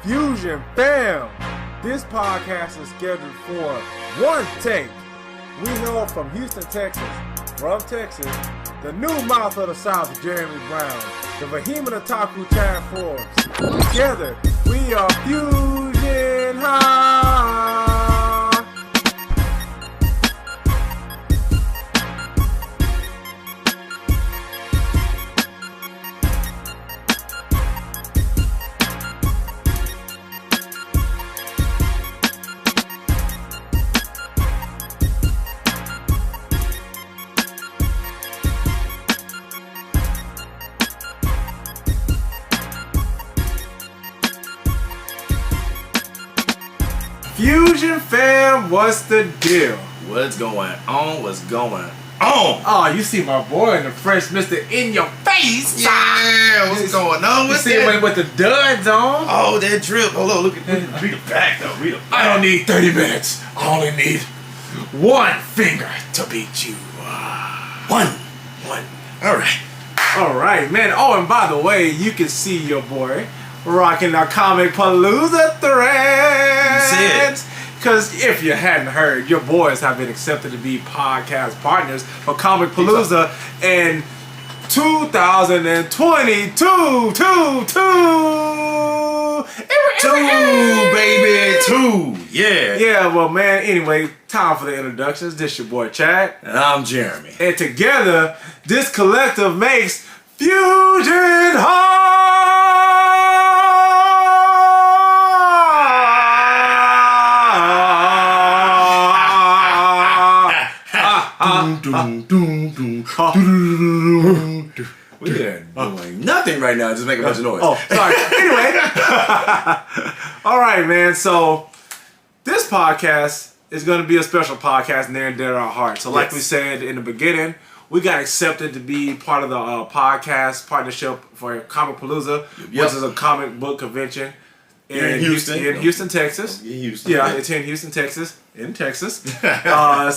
Fusion fam, this podcast is scheduled for one take. We hail from Houston, Texas. From Texas, the new mouth of the South, Jeremy Brown, the vehement otaku Chad Forbes. Together, we are Fusion High. Fusion fam, what's the deal? What's going on? What's going on? Oh, you see my boy in the fresh Mr. In Your Face. Yeah, what's going on with You see him that? with the duds on? Oh, that drip. Hold on, look at read the back though. Read the back. I don't need 30 minutes. I only need one finger to beat you. One. All right. All right, man. Oh, and by the way, you can see your boy rocking our Comicpalooza threads. Because if you hadn't heard, your boys have been accepted to be podcast partners for Comicpalooza in 2022. Two. Yeah. Yeah, well, man, anyway, time for the introductions. This your boy, Chad. And I'm Jeremy. And together, this collective makes Fusion High! We're doing nothing right now, just make a bunch of noise. Oh, sorry. Anyway. All right, man. So, this podcast is going to be a special podcast near and dear to our hearts. So, like we said in the beginning, we got accepted to be part of the podcast partnership for Comicpalooza, which is a comic book convention in Houston, Texas. Yeah, it's in Houston, Texas.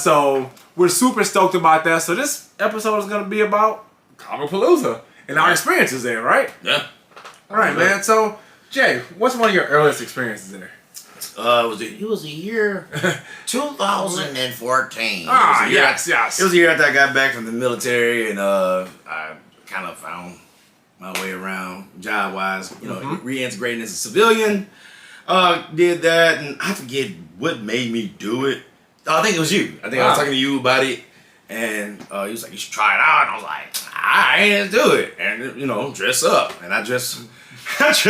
So we're super stoked about that. So this episode is going to be about Comicpalooza and our experiences there, right? Yeah. All right, man. So, Jay, what's one of your earliest experiences there? It was a year 2014. Yes. It was a year after I got back from the military, and I kind of found my way around job-wise, reintegrating as a civilian. Did that, and I forget what made me do it. I think it was you. I think I was talking to you about it, and he was like, "You should try it out." And I was like, "All right, let's do it." And dress up, and I dressed up as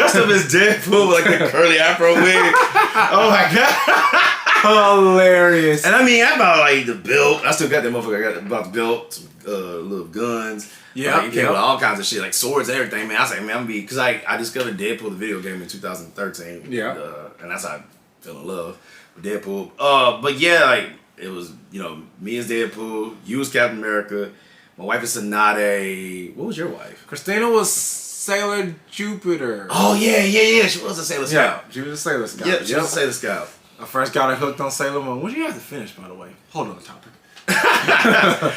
Deadpool with like the curly afro wig. Oh my god, hilarious! And I mean, I bought like the belt. I still got that motherfucker. I got the belt, some little guns. Yeah, it came with all kinds of shit, like swords and everything, man. I was like, man, I'm gonna be, because I discovered Deadpool, the video game, in 2013. Yeah. And that's how I fell in love with Deadpool. But yeah, like, it was, me as Deadpool, you as Captain America, my wife is Sonade. What was your wife? Christina was Sailor Jupiter. Oh, yeah. She was a Sailor Scout. Yeah, she was a Sailor Scout. Yeah, she was a Sailor Scout. I first got her hooked on Sailor Moon. What did you have to finish, by the way? Hold on the topic.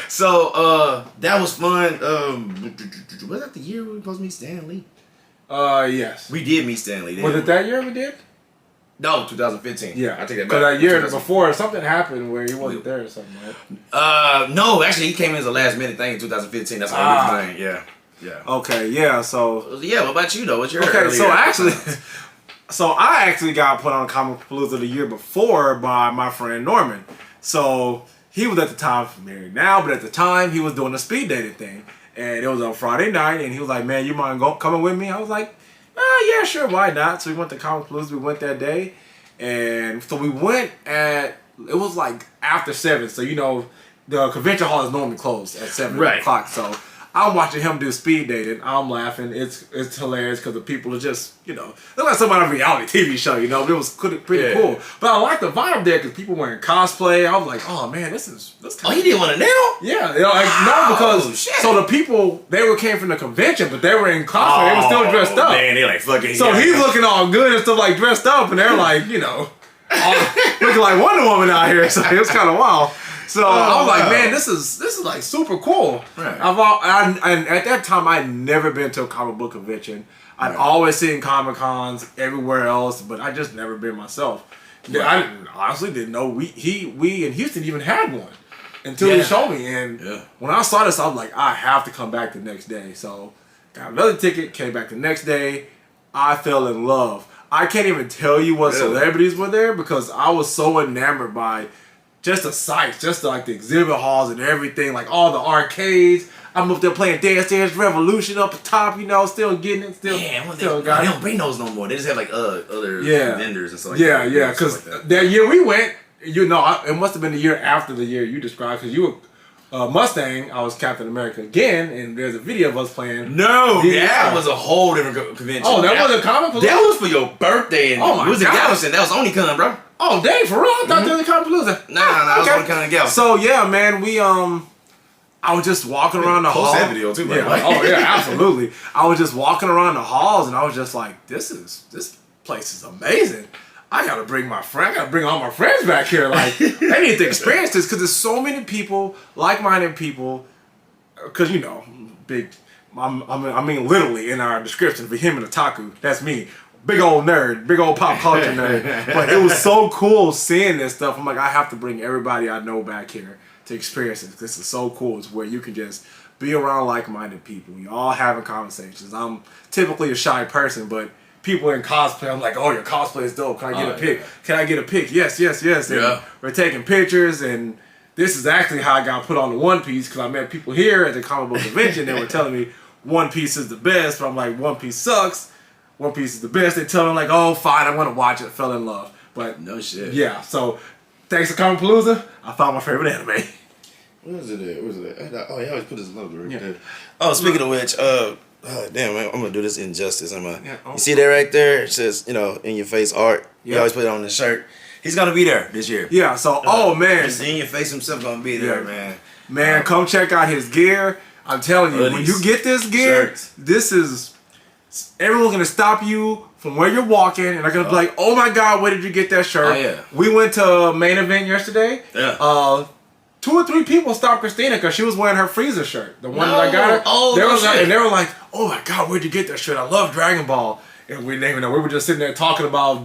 So that was fun. Was that the year we were supposed to meet Stan Lee? Yes. We did meet Stan Lee. Was it that year we did? No, 2015. Yeah, I take that back. Because that year before, something happened where he wasn't there or something, right? No, actually, he came in as a last minute thing in 2015. That's how he was playing. Yeah. Okay, yeah. So yeah. What about you though? What's your So I actually got put on Comicpalooza the year before by my friend Norman. So he was at the time married now, but at the time he was doing a speed dating thing, and it was on Friday night, and he was like, "Man, you mind coming with me?" I was like, "Yeah, sure, why not?" So we went to Comicpalooza. We went that day, and so we went it was like after 7, so the convention hall is normally closed at 7 o'clock. So I'm watching him do speed dating. I'm laughing. It's hilarious because the people are just, look like somebody on a reality TV show, but it was pretty cool. But I like the vibe there because people wearing cosplay. I was like, oh man, this kind of... Oh, you did one of them? Yeah. No, because, so the people, came from the convention, but they were in cosplay. They were still dressed up. Man, they like fucking... So he's looking all good and stuff, like dressed up, and they're like, looking like Wonder Woman out here. So it was kind of wild. So I was like, man, this is like super cool. Right. And at that time, I'd never been to a comic book convention. I'd always seen Comic Cons everywhere else, but I just never been myself. Right. I honestly didn't know we in Houston even had one until he showed me. And when I saw this, I was like, I have to come back the next day. So got another ticket, came back the next day. I fell in love. I can't even tell you what celebrities were there because I was so enamored by just the sights, just like the exhibit halls and everything, like all the arcades. I'm up there playing Dance Dance Revolution up the top, you know, still getting it, still got they it. don't bring those no more. They just have like other vendors and stuff like that. Yeah, because that year we went, you know, it must have been the year after the year you described, because you were Mustang, I was Captain America again, and there's a video of us playing. No, that was a whole different convention. Oh, that wasn't Comic Palooza? That was for your birthday. And oh my it was in Galveston. That was OnlyCon, bro. Oh, dang, for real? I thought that was Comic Palooza. Nah, that was OnlyCon in Galveston. So, yeah, man, I was just walking around the hall. Post that video too, yeah. Oh yeah, absolutely. I was just walking around the halls, and I was just like, "This place is amazing. I gotta bring my friend. I gotta bring all my friends back here. Like, they need to experience this because there's so many people, like-minded people. Because you know, I mean, literally in our description, vehement otaku. That's me. Big old nerd, big old pop culture nerd. But it was so cool seeing this stuff. I'm like, I have to bring everybody I know back here to experience it. This is so cool. It's where you can just be around like-minded people. You all having conversations. I'm typically a shy person, but people in cosplay, I'm like, oh, your cosplay is dope. Can I get a pic? Yeah. Can I get a pic? Yes. And we're taking pictures, and this is actually how I got put on the One Piece, because I met people here at the comic book convention that were telling me One Piece is the best, but I'm like, One Piece sucks. One Piece is the best. They tell me like, oh, fine, I want to watch it. I fell in love. But no shit. Yeah, so thanks to Comic Palooza, I found my favorite anime. Where is it at? Oh, he always put his logo right there. Oh, speaking of which, damn, man, I'm gonna do this injustice. You see that right there? It says, you know, in your face art. He always put it on his shirt. He's gonna be there this year. Yeah. So, man, just in your face himself gonna be there, man. Man, come check out his gear. I'm telling you, when you get this gear, everyone's gonna stop you from where you're walking, and they're gonna be like, "Oh my God, where did you get that shirt?" Oh yeah. We went to Main Event yesterday. Yeah. 2 or 3 people stopped Christina because she was wearing her Freezer shirt, the one that I got her. Oh, and they were like, "Oh my God, where'd you get that shirt? I love Dragon Ball." And we didn't even know. We were just sitting there talking about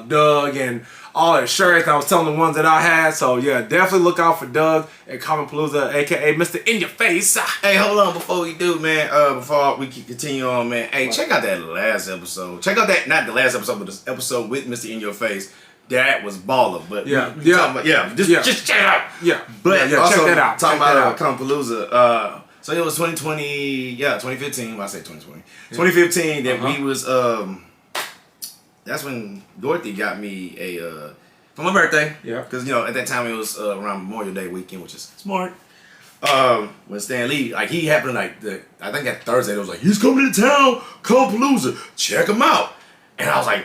Doug and all his shirts. I was telling the ones that I had. So yeah, definitely look out for Doug at Comic Palooza, aka Mr. In Your Face. Hey, hold on before we do, man. Before we continue on, man. Hey, check out that last episode. Check out that, not the last episode, but this episode with Mr. In Your Face. That was baller, but just check it out. Yeah, but also, check that out. Talking about Comic Palooza. So it was 2020, 2015. I say 2020, 2015. That we was that's when Dorothy got me a for my birthday. Yeah, because you know at that time it was around Memorial Day weekend, which is smart. When Stan Lee, like he happened like I think that Thursday, it was like he's coming to town, Comic Palooza, check him out, and I was like.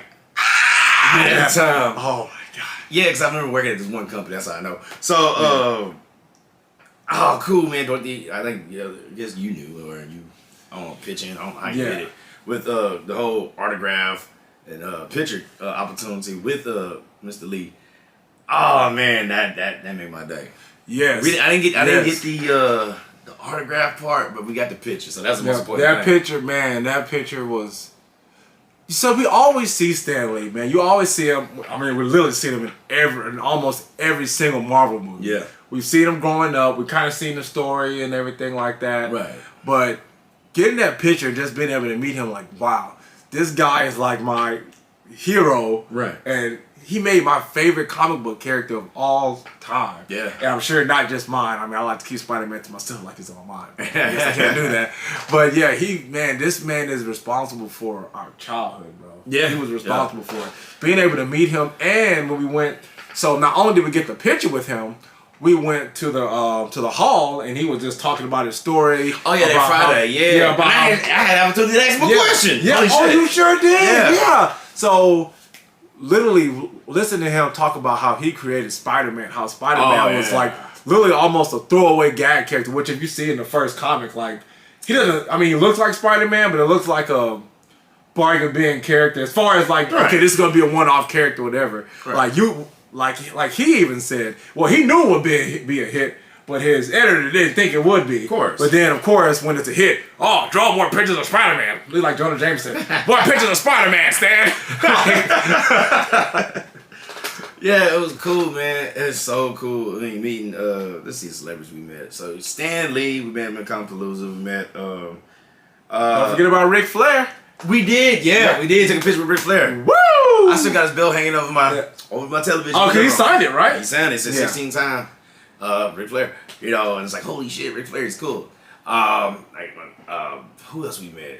At the time. Oh my God. Yeah, because I remember working at this one company. That's how I know. So, oh, cool, man. Dorothy, I think, I guess you knew, or you, I don't know, pitching. I don't know how you did it. With the whole autograph and picture opportunity with Mr. Lee. Oh, man, that made my day. Yes. I didn't get the autograph part, but we got the picture. So that's the most important thing. That picture was. So we always see Stan Lee, man. You always see him. I mean, we literally see him in almost every single Marvel movie. Yeah. We've seen him growing up. We kind of seen the story and everything like that. Right. But getting that picture, just being able to meet him, like, wow, this guy is like my hero. Right. And he made my favorite comic book character of all time. Yeah. And I'm sure not just mine. I mean, I like to keep Spider-Man to myself like he's all mine. I guess I can't do that. But yeah, this man is responsible for our childhood, bro. Yeah. He was responsible for it. Being able to meet him, and when we went, so not only did we get the picture with him, we went to the hall, and he was just talking about his story. Oh yeah, that Friday, yeah. About I had an opportunity to ask him a question. Yeah. Oh, you sure did. Yeah. So literally listen to him talk about how he created Spider-Man, how Spider-Man was like literally almost a throwaway gag character, which if you see in the first comic, like he doesn't, I mean, he looks like Spider-Man, but it looks like a bargain bin character as far as like, okay, this is going to be a one-off character or whatever. Right. Like like he even said, well, he knew it would be a hit, but his editor didn't think it would be. Of course. But then, of course, when it's a hit, draw more pictures of Spider-Man. Like Jonah Jameson. More pictures of Spider-Man, Stan. Yeah, it was cool, man. It's so cool. I mean, meeting, let's see the celebrities we met. So, Stan Lee, we met him at Comicpalooza. We met, don't forget about Ric Flair. We did, yeah. We did take a picture with Ric Flair. Woo! I still got his belt hanging over my television. Oh, because he signed it, right? He signed it. It said 16 times. Ric Flair. You know, and it's like, holy shit, Ric Flair is cool. Who else we met?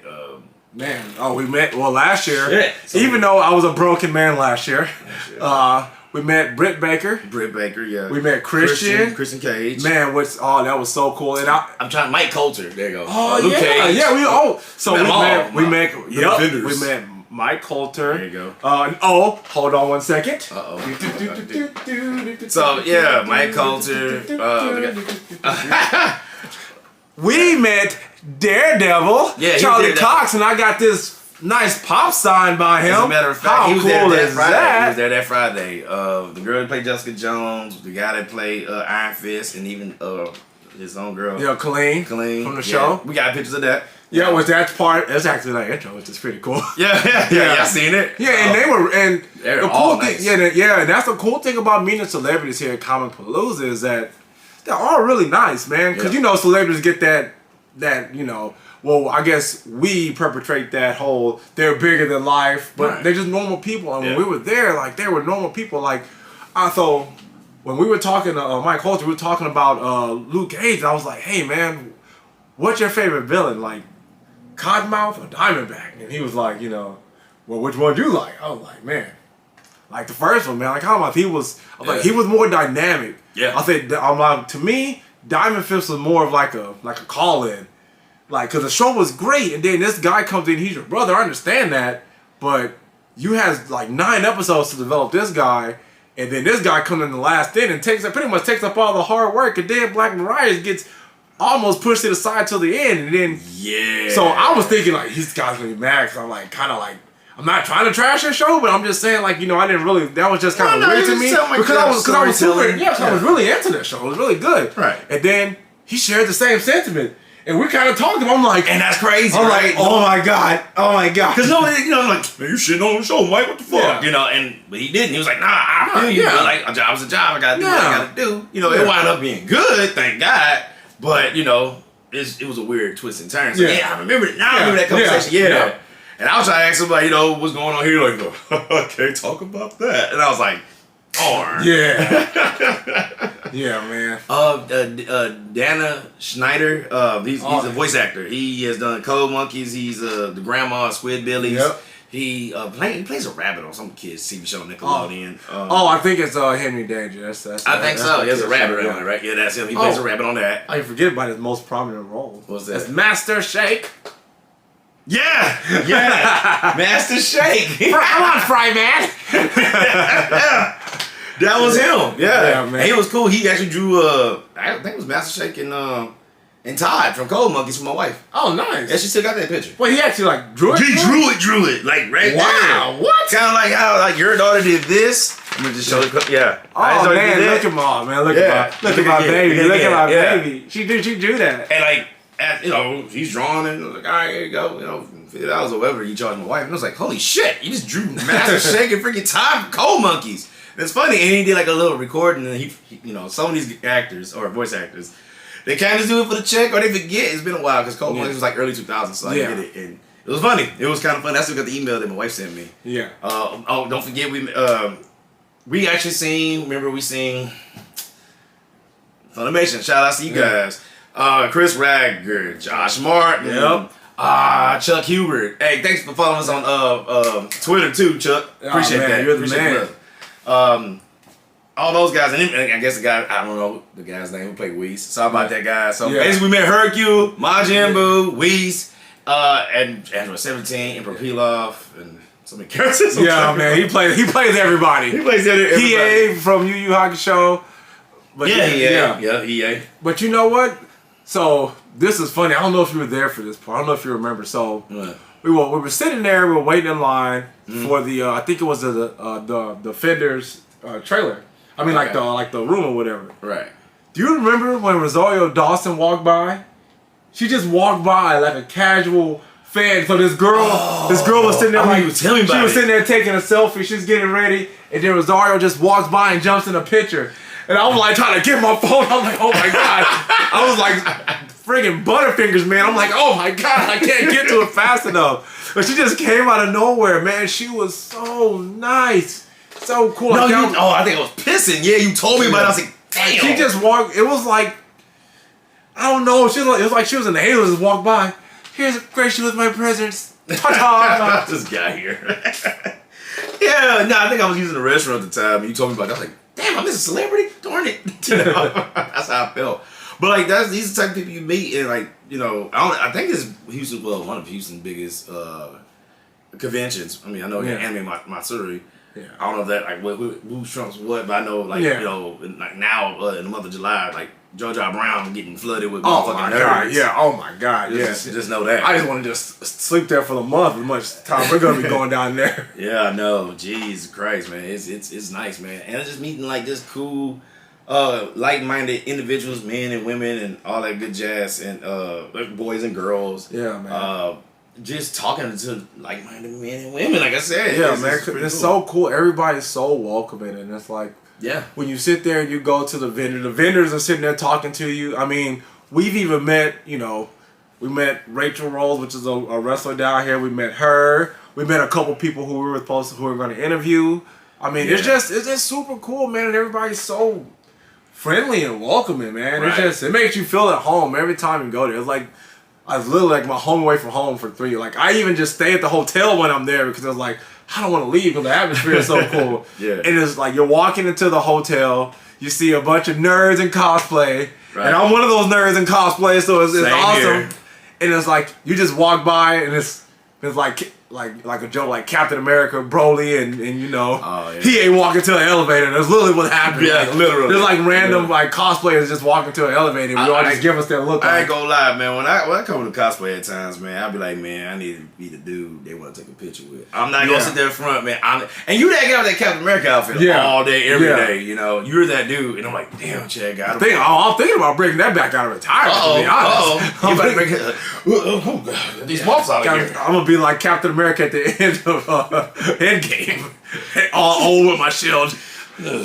We met, last year. Shit. Even though I was a broken man last year. We met Britt Baker. Yeah. We met Christian Cage. Man, that was so cool. And I'm trying Mike Coulter. There you go. Oh, Luke Cage. Yeah, we met Mike Coulter. There you go. Hold on one second. So, yeah, Mike Coulter. We met Daredevil, Charlie Cox, and I got this nice pop sign by him. As a matter of fact, he was cool there that Friday. that? He was there that Friday. The girl that played Jessica Jones, the guy that played Iron Fist, and even his own girl. Yeah, Colleen from the show. We got pictures of that. Yeah, that's actually that intro, which is pretty cool. Yeah, I seen it. Yeah, and they're the all cool thing. nice. Yeah, and that's the cool thing about meeting celebrities here at Comicpalooza is that they're all really nice, man. Because celebrities get that well, I guess we perpetrate that whole they're bigger than life, but they're just normal people. And when we were there, like they were normal people. Like so when we were talking to Mike Coulter, we were talking about Luke Cage, and I was like, hey man, what's your favorite villain? Like Cottonmouth or Diamondback? And he was like, well, which one do you like? I was like, man, like the first one, man. Like Cottonmouth, he was more dynamic. Yeah. I said, to me, Diamond Fist was more of like a call-in. Like, because the show was great, and then this guy comes in, he's your brother, I understand that, but you had like 9 episodes to develop this guy, and then this guy comes in the last thing and pretty much takes up all the hard work, and then Black Mariah gets almost pushed to the side till the end, and then... Yeah. So I was thinking, like, these guys gonna be mad, because I'm like, kind of like, I'm not trying to trash your show, but I'm just saying, like, I didn't really, that was just kind of weird to me, because I was really into that show, it was really good. Right. And then he shared the same sentiment. And we kind of talked to him. I'm like, and that's crazy. I'm right? like, oh my god. Because nobody, I'm like, man, you shitting on the show, Mike. What the fuck? But he didn't. He was like, nah, I feel you. But like, a job's a job. I gotta do what I gotta do. It wound up being good, thank God. But it was a weird twist and turn. So I remember it. Now I remember that conversation. Yeah. And I was trying to ask somebody, what's going on here? Like, I can't talk about that. And I was like, darn. Yeah. Yeah, man. Dana Schneider, he's a voice actor. He has done Cold Monkeys. He's the grandma of Squidbillies. Yep. He plays a rabbit on some kids' TV show Nickelodeon. I think it's Henry Danger. I think so. There's a rabbit on it, right? Yeah, that's him. He plays a rabbit on that. I forget about his most prominent role. What's that? It's Master Shake. Yeah, Master Shake. Come on, Fry Man. That was him. Yeah, man. And he was cool. He actually drew I think it was Master Shake and Todd from Cold Monkeys for my wife. Oh, nice. Yeah, she still got that picture. Well, he actually like drew it. He drew it like right there. Wow, what? Kind of like how your daughter did this. I'm gonna just show it. Yeah. Oh man, look at my man. Look at my baby. Look at my baby. She drew that. And like, he's drawing and like, all right, here you go. $50 or whatever you charge my wife. And I was like, holy shit, you just drew Master Shake and freaking Todd from Cold Monkeys. It's funny, and he did like a little recording, and he some of these actors or voice actors, they kind of do it for the check or they forget. It's been a while because Cold Monkeys was like early 2000s, so I did it, and it was funny. It was kind of fun. I still got the email that my wife sent me. Yeah. Don't forget we actually we sing Funimation. Shout out to you guys. Chris Ragger, Josh Martin. Chuck Hubert. Hey, thanks for following us on Twitter too, Chuck. Appreciate that. You're the man. All those guys, and I guess the guy, I don't know the guy's name who played Whis. Sorry about that guy. So basically we met Hercule, Majin Buu, Whis, and Android 17, Emperor Pilaf, and so many characters. Yeah, man, he plays everybody. He plays everybody. EA from Yu Yu Hakusho. But EA. But you know what? So this is funny. I don't know if you were there for this part. I don't know if you remember. So we were sitting there. We were waiting in line for the I think it was the Fenders trailer. I mean, like the room or whatever. Right. Do you remember when Rosario Dawson walked by? She just walked by like a casual fan. So this girl was sitting there like tell me about she was it. sitting there taking a selfie. She's getting ready, and then Rosario just walks by and jumps in a picture. And I was like trying to get my phone. I'm like, oh my god! I was like friggin' Butterfingers, man. I'm like, oh my god, I can't get to it fast enough. But she just came out of nowhere, man. She was so nice, so cool. No, I think I was pissing. Yeah, you told me about it. I was like, damn. She just walked. It was like, I don't know. It was like she was in the Halos, just walked by. Here's Gracie with my presents. Ta-ta. This guy here. Yeah, no, I think I was using the restroom at the time. And you told me about it. I was like, damn, I'm just a celebrity. Darn it. You know? That's how I felt. But like, these are the type of people you meet, and like, you know, I think it's Houston. Well, one of Houston's biggest conventions. I mean, I know Anime Matsuri. Yeah. I don't know if that like who trumps what, but I know like you know like now in the month of July like JoJo Brown getting flooded with motherfucking nerds. Yeah, oh my god, just know that. I just want to just sleep there for the month. As much time we're gonna be going down there. Yeah, I know. Jesus Christ, man, it's nice, man, and it's just meeting like just cool, like-minded individuals, men and women, and all that good jazz, and like boys and girls. Yeah, man. Just talking to like-minded men and women, like I said. Yeah, man, it's so cool. Everybody's so welcoming, and it's like, when you sit there and you go to the vendors are sitting there talking to you. I mean, we've even met, you know, we met Rachel Rose, which is a wrestler down here. We met her. We met a couple people who we were going to interview. I mean, it's just super cool, man, and everybody's so friendly and welcoming, man. Right. It makes you feel at home every time you go there. It's like, I was literally like my home away from home for 3. Like, I even just stay at the hotel when I'm there because I was like, I don't want to leave because the atmosphere is so cool. And it's like you're walking into the hotel, you see a bunch of nerds in cosplay, and I'm one of those nerds in cosplay, so it's awesome. Here. And it's like you just walk by, and it's like a joke, like Captain America, Broly, and you know, he ain't walking to an elevator. That's literally what happened. Yeah, like, literally. There's like random like cosplayers just walking to an elevator. And we all just give us that look. I ain't gonna lie, man. When I come to cosplay at times, man, I'll be like, man, I need to be the dude they want to take a picture with. I'm not gonna sit there in front, man. And you that guy with that Captain America outfit all day, every day. You know, you're that dude, and I'm like, damn, Chad, I'm thinking about bringing that back out of retirement. To be honest, you better bring it. Oh God, these bumps out of here. I'm gonna be like Captain America at the end of Endgame, all old with my shield.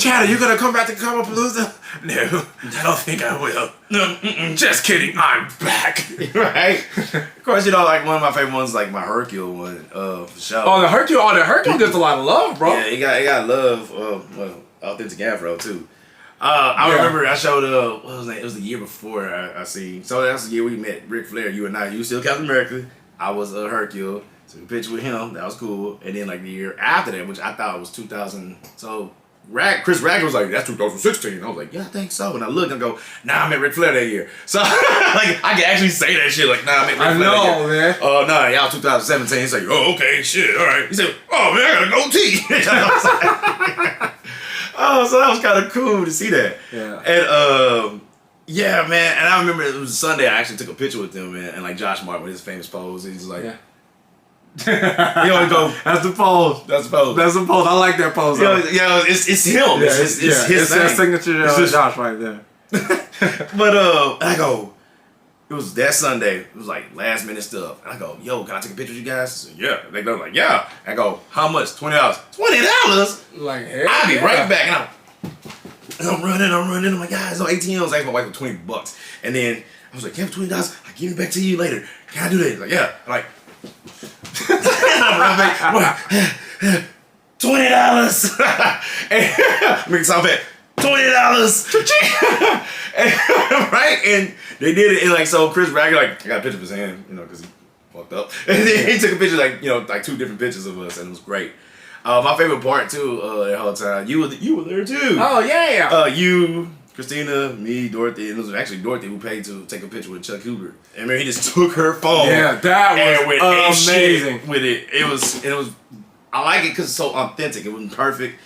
Chad, are you gonna come back to Comicpalooza? No, I don't think I will. No, just kidding. I'm back. Right. Of course, you know, like one of my favorite ones, is like my Hercule one, for sure. Oh, the Hercule gets a lot of love, bro. Yeah, he got love. Well, authentic Afro too. I remember I showed what was his name? It was the year before I seen. So that's the year we met Ric Flair. You and I. You still Captain America. I was Hercule. Took a picture with him. That was cool. And then like the year after that, which I thought was 2000. So Chris Ragger was like, that's 2016. I was like, yeah, I think so. And I looked and go, nah, I met Ric Flair that year. So like I can actually say that shit. Like, nah, I met Ric Flair that year. Man. Oh, nah, y'all 2017. He's like, oh, okay, shit, all right. He said, oh man, I got a goatee. Oh, so that was kind of cool to see that. Yeah. And yeah, man. And I remember it was Sunday. I actually took a picture with them, man. And like Josh Martin with his famous pose. He's like, he always go, that's the pose. That's the pose. That's the pose. I like that pose. Yeah, it's him. Yeah, it's his that signature it's Josh right there. But I go, it was that Sunday. It was like last minute stuff. And I go, yo, can I take a picture with you guys? Said, yeah. They go like, yeah. I go, how much? $20. $20? Like, hey, I'll be right back. And I'm running. I'm like, guys, no ATMs. I asked my wife for $20. And then I was like, you have $20? I'll give it back to you later. Can I do that? He's like, yeah. I'm like, I'm running back. $20. And make it sound bad. $20. Right? And they did it. And like, so Chris Ragger, like, I got a picture of his hand, you know, because he fucked up. And then he took a picture, like, you know, like 2 different pictures of us, and it was great. My favorite part too, that whole time, you were there too. Oh yeah. You, Christina, me, Dorothy, and it was actually Dorothy who paid to take a picture with Chuck Huber. And man, he just took her phone. Yeah, that was amazing. With it, it was. I like it because it's so authentic. It wasn't perfect.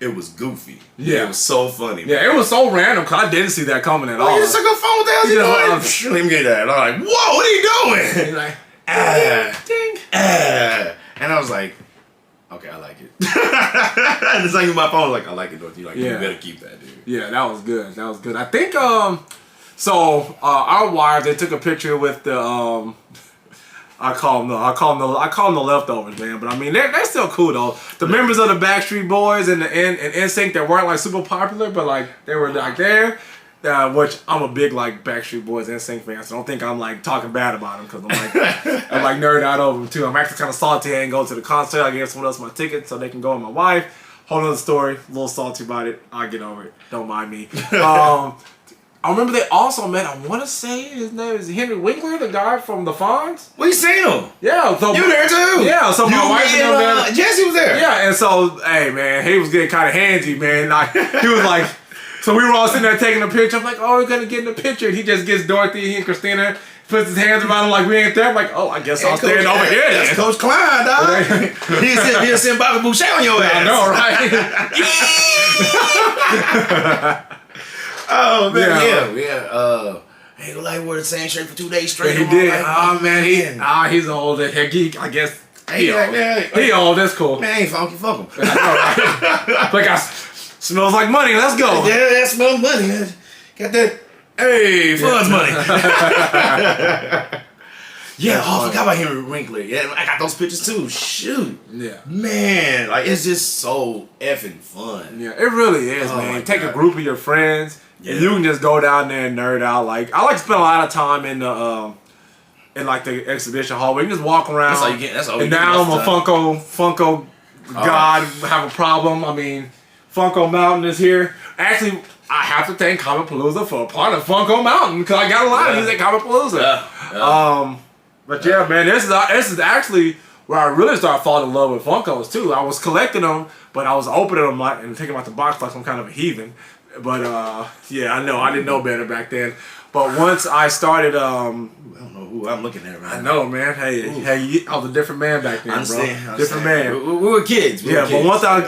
It was goofy. Yeah, it was so funny. Yeah, it was so random because I didn't see that coming at all. He just took her phone. What the hell is he doing? Let me get that. And I'm like, whoa, what are you doing? He's like, ding. And I was like, Okay, I like it. It's like in my phone, like, I like it, Dorothy. Like, you better keep that, dude. Yeah, that was good. That was good. I think, our wives, they took a picture with the, I call them the leftovers, man. But I mean, they're still cool though. The members of the Backstreet Boys and NSYNC that weren't like super popular, but like they were like there. Which I'm a big like Backstreet Boys and NSYNC fan, so don't think I'm like talking bad about them because I'm like nerd out over them too. I'm actually kind of salty I didn't go to the concert. I gave someone else my ticket so they can go with my wife. Whole other story. A little salty about it. I'll get over it. Don't mind me. I remember they also met, I want to say his name is Henry Winkler, the guy from the Fonz. We seen him. Yeah. So, you were there too. Yeah. So my wife and them, Jesse was there. Yeah. And so, hey man, he was getting kind of handsy, man. Like he was like, so we were all sitting there taking a picture. I'm like, oh, we're gonna get in the picture. And he just gets Dorothy and Christina, puts his hands around him like we ain't there. I'm like, oh, I guess I'll stand over here. That's Coach Klein, dog. He'll send Bobby Boucher on your ass. I know, right? Oh man, yeah. He like wore the same shirt for 2 days straight. Yeah, he did. Like, oh man, he's old. Geek, I guess. He old. He old. That's cool. Man, ain't funky. Fuck him. I know, right? Like smells like money. Let's go. Yeah, that smells money. Man. Got that. Hey, funds money. Yeah, I forgot about Henry Winkler. Yeah, I got those pictures too. Shoot. Yeah. Man, like it's just so effing fun. Yeah, it really is, man. Take a group of your friends, and you can just go down there and nerd out. Like I like to spend a lot of time in the in like the exhibition hall where you can just walk around. That's all you get. That's all. And now I'm a Funko god. Have a problem. I mean, Funko Mountain is here. Actually, I have to thank Comicpalooza for a part of Funko Mountain because I got a lot of these at Comicpalooza. But yeah, man, this is actually where I really started falling in love with Funkos too. I was collecting them, but I was opening them and taking them out the box like some kind of a heathen. But yeah, I know I didn't know better back then. But once I started, I don't know who I'm looking at right now. I know, man. Hey, I was a different man back then, bro. Different man. We were kids. But once I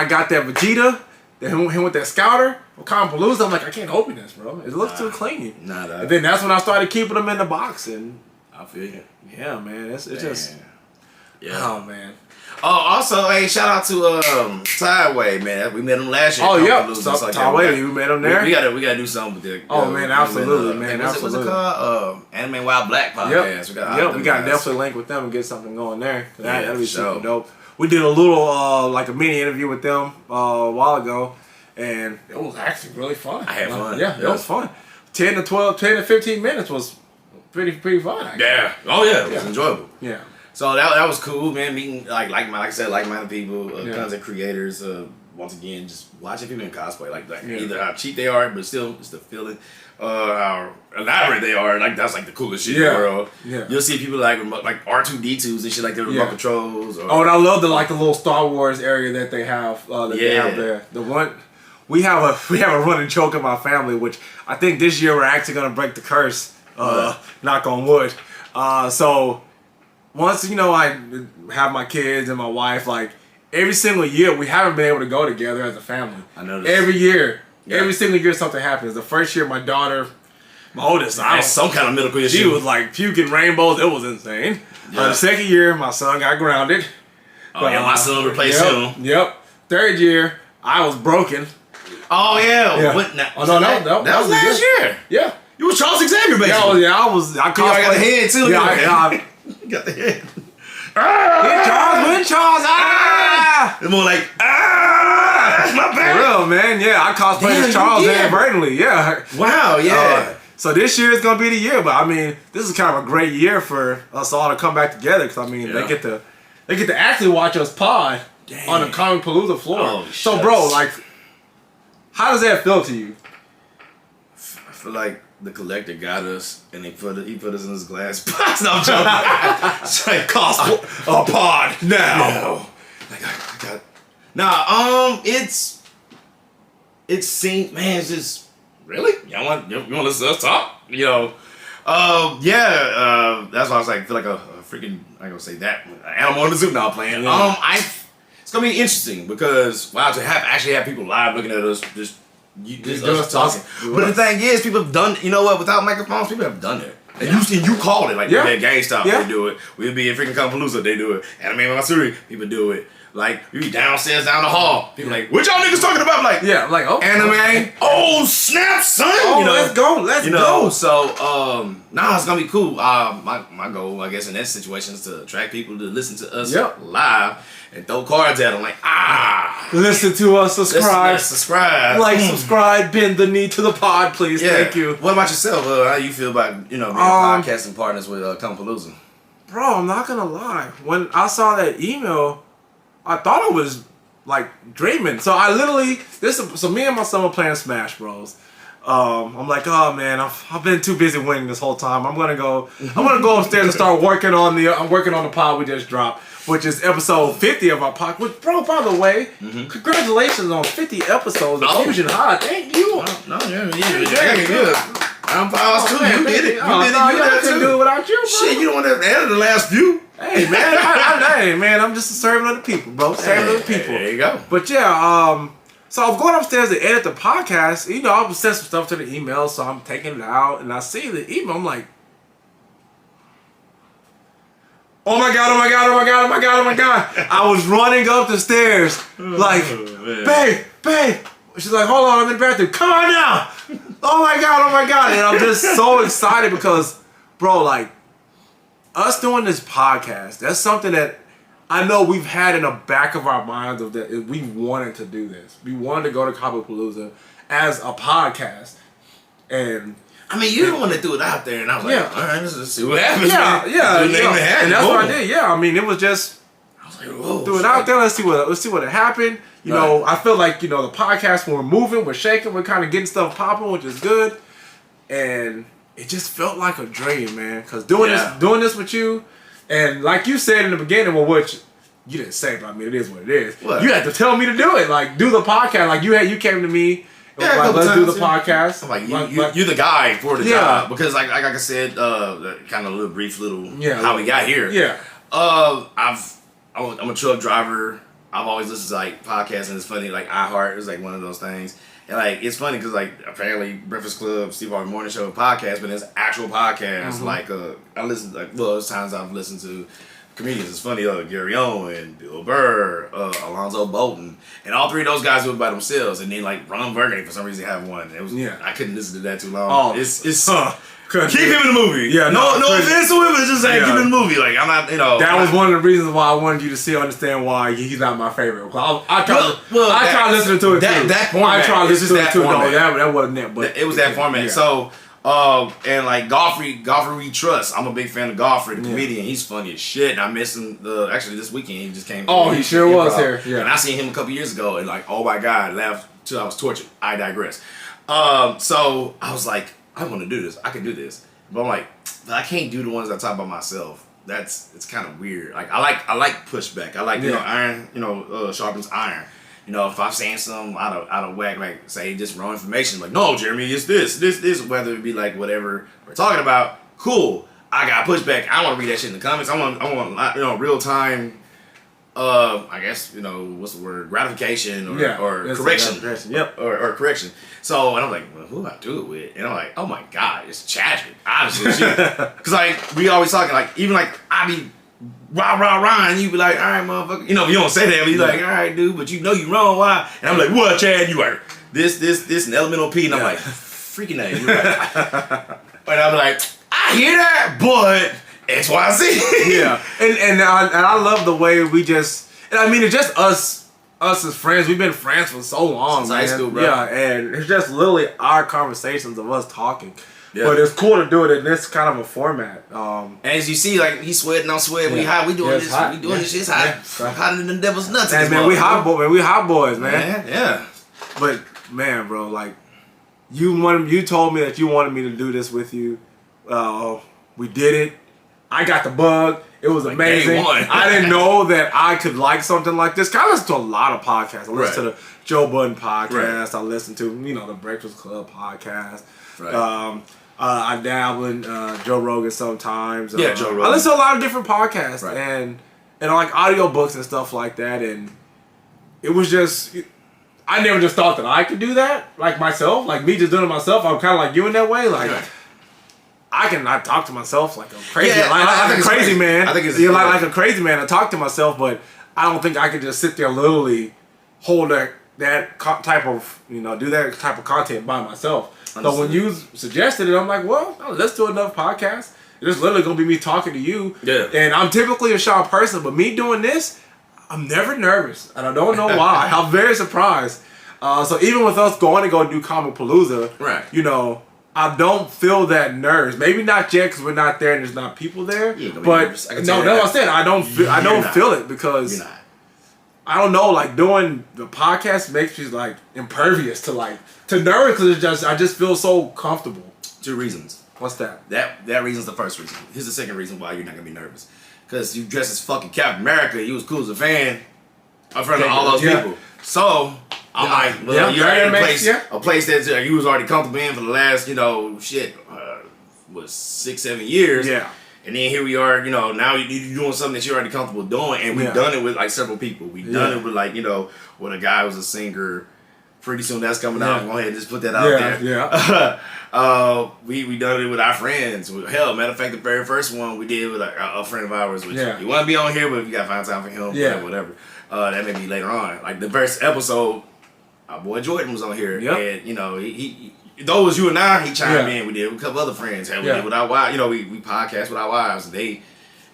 got that Vegeta, him with that Scouter, Comicpalooza, I'm like, I can't open this, bro. It looks too clean. And then that's when I started keeping them in the box and. I feel you. Yeah, man. It's just. Yeah. Oh man. Oh, also, hey, shout out to Tideway, man. We met him last year. Oh yeah, Tideway. We met him there. We gotta do something with it. Oh man, absolutely, man. What's it called? Anime Wild Black podcast. Yep. We got definitely link with them and get something going there. That'd be super dope. We did a little like a mini interview with them a while ago, and it was actually really fun. I had fun. Yeah, it was fun. 10 to 15 minutes was pretty fun. Actually. Yeah. Oh yeah, it was enjoyable. Yeah. So that was cool, man. Meeting like I said, like-minded people, content creators. Once again, just watching people in cosplay, like either how cheap they are, but still it's the feeling. How elaborate they are, like that's like the coolest shit in the world. Yeah. You'll see people like R2D2s and shit like the remote controls. And I love the little Star Wars area that they have. They have there. The one. We have a running joke in my family, which I think this year we're actually gonna break the curse. Knock on wood. So once I have my kids and my wife, like every single year we haven't been able to go together as a family. I noticed. Every year, every single year something happens. The first year, my daughter, my oldest, some kind of medical issue. She was like puking rainbows. It was insane. The second year, my son got grounded. My son replaced him. Yep. Third year, I was broken. Oh yeah. What? That was last year. Yeah. You was Charles Xavier, basically. I got the head too. Yeah, you got the head. Win Charles. It's more like my bad. For real, man. Yeah, I cosplayed as Charles inadvertently. Yeah. Wow. Yeah. So this year is gonna be the year, but I mean, this is kind of a great year for us all to come back together because I mean, they get to actually watch us pod on the Comicpalooza floor. Oh, so, bro, like, how does that feel to you? I feel like the collector got us, and he put us in his glass box. No, I'm joking. It's like cost a pod now. Like I got. Nah, it's seen. Man, it's just really. You want to listen to us talk? That's why I was like, feel like a freaking. I ain't gonna say that animal in the zoo now playing. It's gonna be interesting because to actually have people live looking at us just us talking. But the thing is, people have done. You know what? Without microphones, people have done it. And you called it. Like, Yeah. at GameStop, Yeah. they do it. We'll be in freaking Comicpalooza, they do it. Anime Matsuri, people do it. Like, we be downstairs down the hall. People like, what y'all niggas talking about? Like, Yeah, like, oh. anime. Oh, snap, son. Oh, you know, let's go. Let's go. So, it's gonna be cool. My goal, I guess, in that situation is to attract people to listen to us live and throw cards at them. Like, listen to us, subscribe. let's subscribe. Like, subscribe, bend the knee to the pod, please. Yeah. Thank you. What about yourself? How you feel about, being podcasting partners with Comicpalooza? Bro, I'm not gonna lie. When I saw that email, I thought I was like dreaming. So I literally so me and my son were playing Smash Bros. I'm like, oh man, I've been too busy winning this whole time. I'm gonna go upstairs and start working on the pod we just dropped, which is episode 50 of our pod. Which, bro, by the way, congratulations on 50 episodes of Fusion High. Thank you. Yeah, good. I'm proud too. You did it. You couldn't do it without you, bro. Shit, you don't want to edit the last few. Hey man, I'm just a servant of the people, bro. Servant of the people. There you go. But yeah, so I was going upstairs to edit the podcast. I was send some stuff to the email, so I'm taking it out, and I see the email. I'm like, oh my god! I was running up the stairs, like, babe. She's like, hold on, I'm in the bathroom. Come on now! Oh my god! And I'm just so excited because, bro, like, us doing this podcast, that's something that I know we've had in the back of our minds of that we wanted to do this. We wanted to go to Comicpalooza as a podcast. And I mean, you want to do it out there, and I was like, all right, let's see what happens. Yeah. And that's what I did. Yeah, I mean, it was just, I was like, whoa, do it out there. Let's see what happened. You know, I feel like, the podcast, when we're moving, we're shaking, we're kind of getting stuff popping, which is good. And it just felt like a dream, man. Because doing this with you, and like you said in the beginning, well, which you didn't say, but I mean, it is what it is. What? You had to tell me to do it. Like, do the podcast. Like, you came to me. Yeah, like, let's do the podcast. I'm like, you're the guy for the job. Because, like I said, kind of a little how we got here. Yeah. I'm a truck driver. I've always listened to like podcasts, and it's funny. Like iHeart is like one of those things, and like it's funny because like apparently Breakfast Club, Steve Harvey Morning Show podcast, but it's actual podcasts. Like I listen there's times I've listened to comedians. It's funny, Gary Owen, Bill Burr, Alonzo Bolton, and all three of those guys do it by themselves. And then like Ron Burgundy for some reason have one. It was I couldn't listen to that too long. Oh, it's keep him in the movie. Yeah, no offense to him, but just keep him in the movie. Like I'm not, That was one of the reasons why I wanted you to understand why he's not my favorite. I tried listening to it too. That format. I tried listening to it too. Format. No, that wasn't it. But it was that format. Yeah. So, and like Godfrey we trust. I'm a big fan of Godfrey, the comedian. He's funny as shit. And I miss him. Actually, this weekend he just came. Oh, he sure was here. Yeah. And I seen him a couple years ago, and like, oh my god, laughed till I was tortured. I digress. So I was like, I want to do this. I can do this. But I'm like, but I can't do the ones I talk about myself. It's kind of weird. Like I like pushback. I like iron. Sharpens iron. If I'm saying something out of whack, like say just wrong information, like no, Jeremy, it's this. Whether it be like whatever we're talking about, cool. I got pushback. I want to read that shit in the comments. I want real time. I guess what's the word? Gratification or correction. Yep. Or correction. So and I'm like, well, who do I do it with? And I'm like, oh my god, it's Chadwick. Obviously, because like we always talking like even like I be rah, and you be like, all right, motherfucker. You don't say that, but you like, all right, dude, but you wrong. Why? And I'm like, what, Chad? You are this an elemental P, and I'm like, freaking A. You're right. And I'm like, I hear that, but XYZ. Yeah, and I love the way we just. And I mean, it's just us as friends. We've been friends for so long, since high school, bro. Yeah, and it's just literally our conversations of us talking. Yeah. But it's cool to do it in this kind of a format. And as you see, like he's sweating, I'm sweating. We hot. We doing this. Hot. We doing this. It's hot. Hotter than the devil's nuts. Hey, man, we hot boys, man. Yeah. But man, bro, like you told me that you wanted me to do this with you. We did it. I got the bug. It was like amazing. Day one. I didn't know that I could like something like this. I listen to a lot of podcasts. I listen to the Joe Budden podcast. I listen to the Breakfast Club podcast. Right. I dabble in Joe Rogan sometimes. Joe Rogan. I listen to a lot of different podcasts and like audiobooks and stuff like that. And it was just, I never just thought that I could do that, like myself, like me just doing it myself. I'm kind of like you in that way, like. I talk to myself like a crazy, Yeah, like a crazy man. I think it's like a crazy man. I talk to myself, but I don't think I could just sit there literally hold that type of do that type of content by myself. So when you suggested it, I'm like, well, let's do another podcast. It's literally gonna be me talking to you. Yeah. And I'm typically a shy person, but me doing this, I'm never nervous, and I don't know why. I'm very surprised. So even with us going to go do Comicpalooza, right? I don't feel that nerves. Maybe not yet because we're not there and there's not people there. But no, that's what I said. I don't feel it because You're not. I don't know. Like doing the podcast makes me like impervious to nerves because I just feel so comfortable. 2 reasons. What's that? That reason's the first reason. Here's the second reason why you're not gonna be nervous. Because you dress as fucking Captain America. You was cool as a fan in front of all those people. So I'm like, well, you're in a place that you was already comfortable in for the last, was 6-7 years. Yeah. And then here we are, now you're doing something that you're already comfortable doing, and we've done it with like several people. We've done it with like, when a guy was a singer. Pretty soon that's coming out. Go ahead and just put that out there. Yeah. We done it with our friends. Hell, matter of fact, the very first one we did with a friend of ours, which you want to be on here, but if you got to find time for him, whatever. That may be later on. Like the first episode, our boy Jordan was on here, and he though it was you and I, he chimed in. We did with a couple other friends. We did with our wives. We podcast with our wives. And they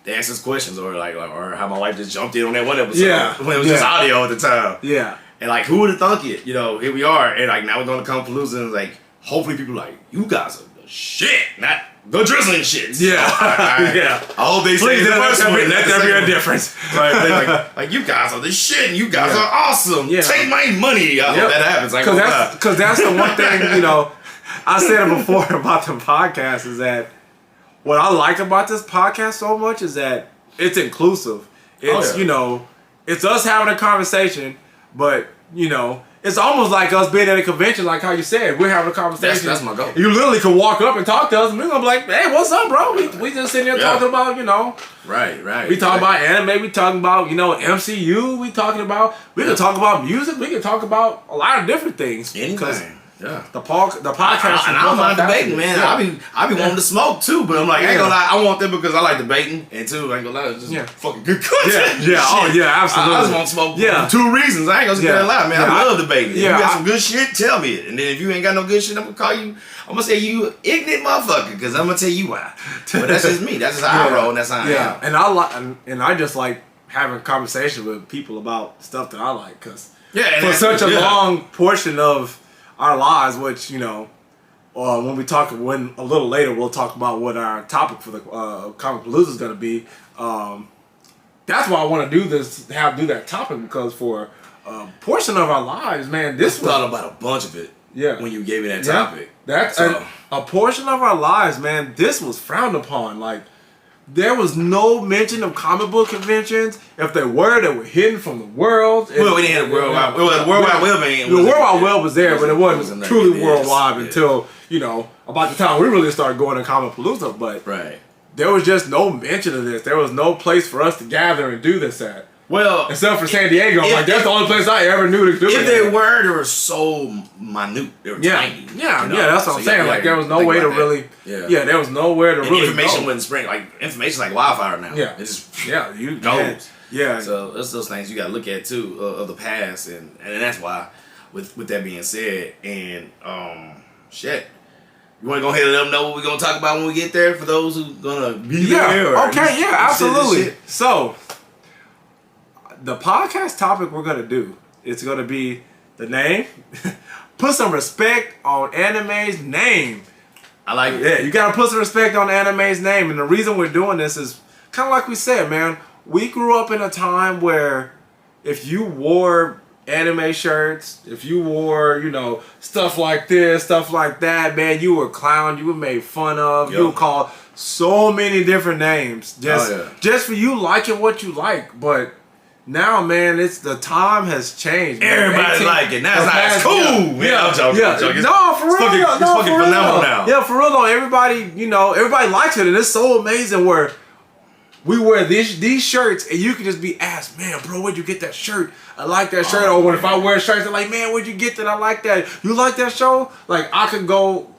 asked us questions, or how my wife just jumped in on that one episode when it was just audio at the time. Yeah. And like, who would have thunk it? Here we are, and like now we're going to Comicpalooza, and like hopefully people are like, you guys are the shit, not the drizzling shit. Yeah. I hope they say the first one. Let there be a difference. Like you guys are the shit, and you guys are awesome. Yeah. Take my money. I hope that happens. Because that's the one thing, I said it before about the podcast is that what I like about this podcast so much is that it's inclusive. It's, it's us having a conversation, but, it's almost like us being at a convention, like how you said. We're having a conversation. That's my goal. You literally can walk up and talk to us, and we're going to be like, hey, what's up, bro? We just sitting there talking about, Right. We talking about anime. We talking about, MCU. We can talk about music. We can talk about a lot of different things. Anything. Yeah. The podcast. And I don't mind debating, man. Yeah. I be wanting to smoke too, but I'm like, I ain't gonna lie, I want them because I like debating, and two, I ain't gonna lie, it's just fucking good content. Yeah. Oh yeah, absolutely. I just want to smoke for 2 reasons. I ain't gonna sit there and lie, man. I love debating. If you got some good shit, tell me it. And then if you ain't got no good shit, I'm gonna call you. I'm gonna say you ignorant motherfucker, because I'm gonna tell you why. But that's just me. That's just how I roll, and that's how I am. And I just like having conversations with people about stuff that I like, because and for such a long portion of our lives, which when a little later we'll talk about what our topic for the Comicpalooza is going to be. That's why I want to do this, do that topic, because for a portion of our lives, man, this was thought about a bunch of it. Yeah. When you gave me that topic, that's a portion of our lives, man. This was frowned upon. Like, there was no mention of comic book conventions. If they were hidden from the world. Well, we didn't have the World Wide Web. The World Wide Web the World Wide Web was there, but it wasn't truly worldwide until, about the time we really started going to Comicpalooza. But there was just no mention of this. There was no place for us to gather and do this at. Well, except for San Diego, that's the only place I ever knew to do it. If they were so minute. They were tiny. Yeah, that's what I'm saying. Like, there was no way to really. Yeah, there was nowhere to really. Information wouldn't spread. Like, information's like wildfire now. Yeah, it's you goes. Yeah. So that's those things you got to look at too of the past, and that's why. With that being said, and shit. You want to go ahead and let them know what we're going to talk about when we get there for those who going to be there? Okay, absolutely. So, the podcast topic we're going to do, it's going to be the name. Put some respect on anime's name. I like it. Yeah, you got to put some respect on anime's name. And the reason we're doing this is kind of like we said, man. We grew up in a time where if you wore anime shirts, if you wore, stuff like this, stuff like that, man, you were clowned, you were made fun of, you were called so many different names. Just for you liking what you like. But now, man, the time has changed. Everybody like it. Now it's cool. I'm joking. No, for real. It's fucking phenomenal now. Yeah, for real though. Everybody, everybody likes it, and it's so amazing where we wear these shirts, and you can just be asked, man, bro, where'd you get that shirt? I like that shirt. Or if I wear shirts, they're like, man, where'd you get that? I like that. You like that show? Like, I could go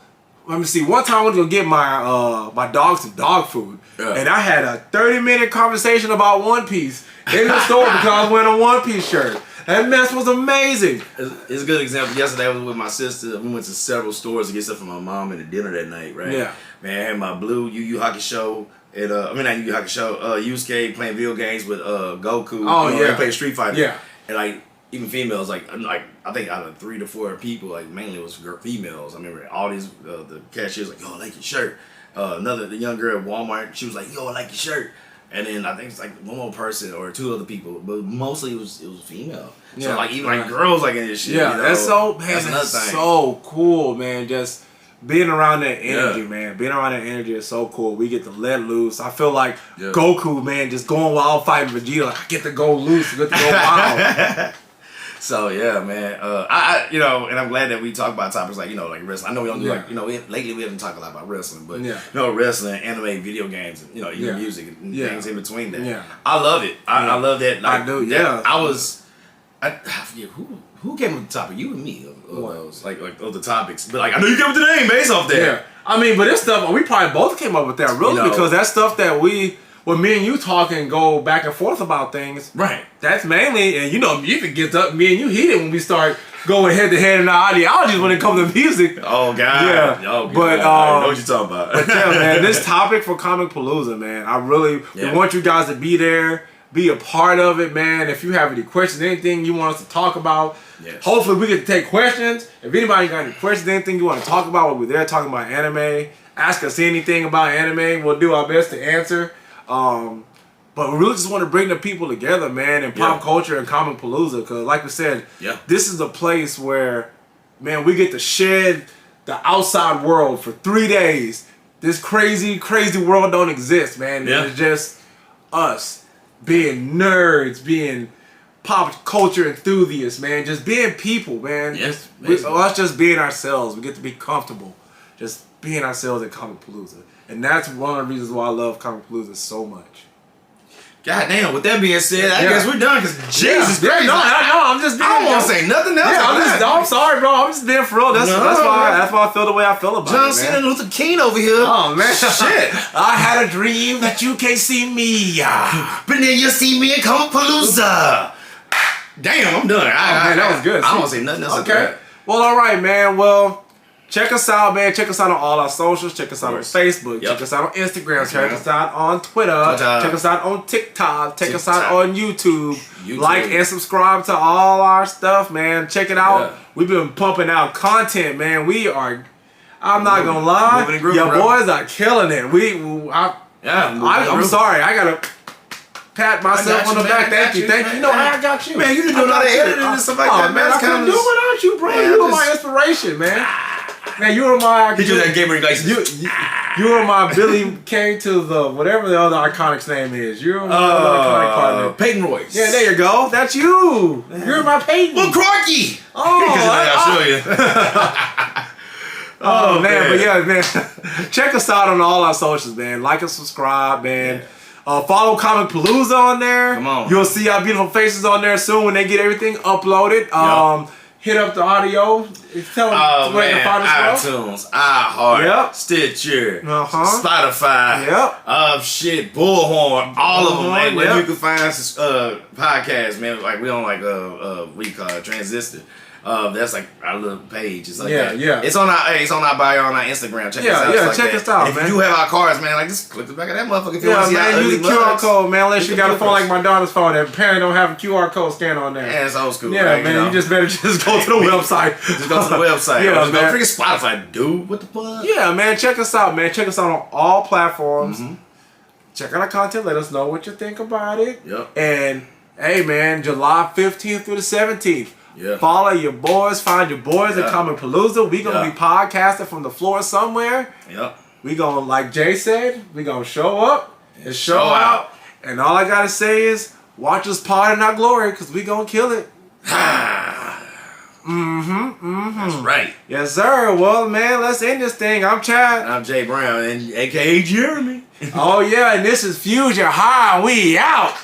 let me see. One time I went to go get my my dog some dog food, and I had a 30-minute conversation about One Piece in the store because I was wearing a One Piece shirt. That mess was amazing. It's a good example. Yesterday I was with my sister. We went to several stores to get stuff for my mom and the dinner that night, right? Yeah. Man, I had my blue Yu Yu Hakusho. At, not Yu Yu Hakusho. Yusuke playing video games with Goku. Oh, yeah. Playing Street Fighter. Yeah. And like, even females, like I think out of 3 to 4 people, like mainly it was females. I remember all these the cashiers like, yo, I like your shirt. The young girl at Walmart, she was like, yo, I like your shirt. And then I think it's like one more person or 2 other people, but mostly it was female. So like even like girls like in this shit. Yeah, you know? that's so man, that's another that's thing. so cool, man. Just being around that energy, man. Being around that energy is so cool. We get to let loose. I feel like Goku, man, just going wild fighting Vegeta. Like, I get to go loose, get to go wild. So yeah, man. I you know, and I'm glad that we talk about topics like, you know, like wrestling. I know we don't do like, you know, lately we haven't talked a lot about wrestling, but you know, wrestling, anime, video games, you know, even music and things in between that. Yeah. I love it. I love that. Like, I do. I forget who came with the topic. You and me of those like of the topics, but like I know you came with the name based off that. Yeah. I mean, but this stuff we probably both came up with that really, you know, because that's stuff that when me and you talk and go back and forth about things, right? That's mainly, and you know, if it gets up, me and you heat it when we start going head to head in our ideologies when it comes to music. Oh God, yeah. Oh, God. But I know what you're talking about. But yeah, man, this topic for Comicpalooza, man, I really we want you guys to be there, be a part of it, man. If you have any questions, anything you want us to talk about, hopefully we get to take questions. If anybody got any questions, anything you want to talk about, we're there talking about anime. Ask us anything about anime. We'll do our best to answer. But we really just want to bring the people together, man, in pop culture and Comicpalooza, because like we said, this is a place where, man, we get to shed the outside world for 3 days. This crazy, crazy world don't exist, man. It's just us being nerds, being pop culture enthusiasts, man. Just being people, man. Us just being ourselves. We get to be comfortable. Just being ourselves at Comicpalooza. And that's one of the reasons why I love Comicpalooza so much. God damn, with that being said, I guess we're done because Jesus Christ. No, I'm just being, I don't want to say nothing else. Yeah, I'm sorry, bro. I'm just being for real. That's why I feel the way I feel about John it, man. Cena Luther King over here. Oh, man. Shit. I had a dream that you can't see me. But then you see me in Comicpalooza. Damn, I'm done. Man, that was good. I don't want to say nothing else. Okay. Well, all right, man. Well, check us out, man. Check us out on all our socials. Check us out on Facebook. Check us out on Instagram. Check us out on Twitter. Check us out on TikTok. Check us out on YouTube. Like and subscribe to all our stuff, man. Check it out. We've been pumping out content, man. We are, I'm not going to lie, your boys are killing it. I'm sorry. I got to pat myself on the back. Thank you. You know, I got you. Man, you didn't know how to edit and stuff like that, man. I couldn't do it without you, bro. You were my inspiration, man. Man, you were my... He do that gamer license. You were my Billy Kane to the... whatever the other Iconic's name is. You're my other iconic partner. Peyton Royce. Yeah, there you go. That's you. You're my Peyton. Well, Crikey. Oh, I'll show you. Oh, man. But yeah, man. Check us out on all our socials, man. Like and subscribe, man. Follow Comicpalooza on there. Come on. You'll see our beautiful faces on there soon when they get everything uploaded. Hit up the audio. Tell them where to find us. iTunes, iHeart, Stitcher, Spotify, Bullhorn, all of them. Man, where you can find us podcasts, man. Like we on like what do you call it, Transistor. That's like our little page. It's like It's on our bio on our Instagram. Check us out. Check us out, man. If you do have our cards, man, like just click the back of that motherfucker. If you want to see man, use the QR code, man. Unless you got a phone like my daughter's phone that apparently don't have a QR code scan on there. Yeah, it's old school. Yeah, right? Man, you just better just go to the website. Just go to the website. Just go freaking Spotify, dude. What the fuck? Yeah, man. Check us out, man. Check us out on all platforms. Check out our content. Let us know what you think about it. And hey, man, July 15th through the 17th. Follow your boys, find your boys at Comicpalooza. We gonna be podcasting from the floor somewhere. We gonna, like Jay said, we gonna show up and show out. And all I gotta say is, watch us pod in our glory, cause we gonna kill it. That's right. Yes, sir. Well, man, let's end this thing. I'm Chad. I'm Jay Brown, and AKA Jeremy. Oh yeah, and this is Fusion High. We out.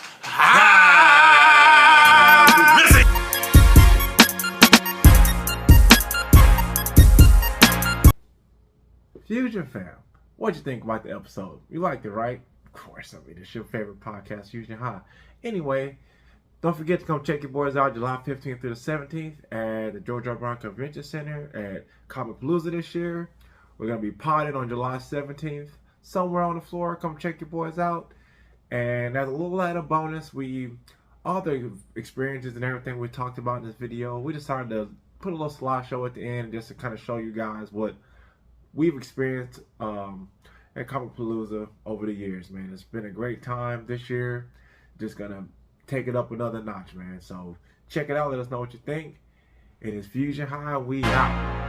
Fusion fam, what'd you think about the episode? You liked it, right? Of course, I mean, it's your favorite podcast, Fusion High. Anyway, don't forget to come check your boys out July 15th through the 17th at the George R. Brown Convention Center at Comicpalooza this year. We're going to be potted on July 17th somewhere on the floor. Come check your boys out. And as a little added bonus, all the experiences and everything we talked about in this video, we decided to put a little slideshow at the end just to kind of show you guys what we've experienced at Comicpalooza over the years, man. It's been a great time this year. Just going to take it up another notch, man. So check it out. Let us know what you think. It is Fusion High. We out.